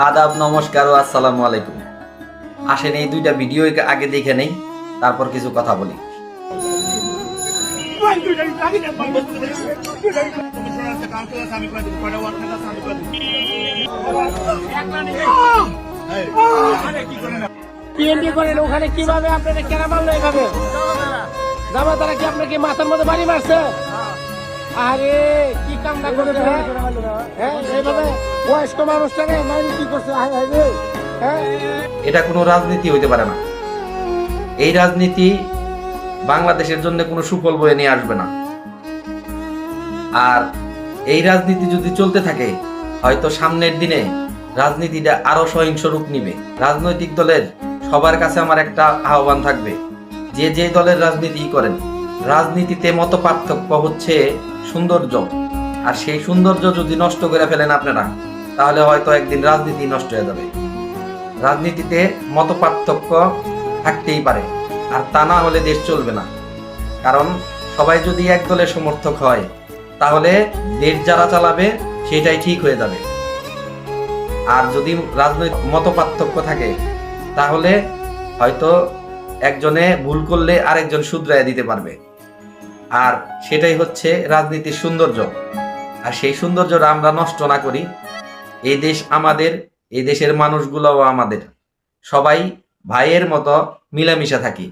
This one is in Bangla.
আদাব, নমস্কার ও আসসালামু আলাইকুম। আসেন এই দুইটা ভিডিও আগে দেখে নেই, তারপর কিছু কথা বলি। পিএনডি করেন ওখানে কিভাবে আপনারা কেন মারলো এভাবে? জামা তারা কি আপনাকে মাথার মধ্যে বাড়ি মারছে? আরে কি কামটা করছে? হ্যাঁ এইভাবে বয়স্ক মানুষটাকে মারি কি করছে? হ্যাঁ এটা কোনো রাজনীতি হইতে পারে না। এই রাজনীতি বাংলাদেশের জন্য কোনো সুফল বয়ে নিয়ে আসবে না। আর এই রাজনীতি যদি চলতে থাকে, হয়তো সামনের দিনে রাজনীতিটা আরো সহিংস রূপ নিবে। রাজনৈতিক দলের সবার কাছে আমার একটা আহ্বান থাকবে, যে যে দলের রাজনীতি করেন, রাজনীতিতে মত পার্থক্য হচ্ছে সৌন্দর্য। আর সেই সৌন্দর্য যদি নষ্ট করে ফেলেন আপনারা, তাহলে হয়তো একদিন রাজনীতি নষ্ট হয়ে যাবে। রাজনীতিতে মত পার্থক্য থাকতেই পারে, আর তা না হলে দেশ চলবে না। কারণ সবাই যদি এক দলের সমর্থক হয়, তাহলে দেশ যারা চালাবে সেটাই ঠিক হয়ে যাবে। আর যদি রাজনৈতিক মত পার্থক্য থাকে, তাহলে হয়তো একজনে ভুল করলে আরেকজন শুধরাইয়া দিতে পারবে। আর সেটাই হচ্ছে রাজনীতির সৌন্দর্য। আর সেই সৌন্দর্যটা আমরা নষ্ট না করি। এই দেশ আমাদের, এই দেশের মানুষগুলোও আমাদের, সবাই ভাইয়ের মতো মিলামিশা থাকি।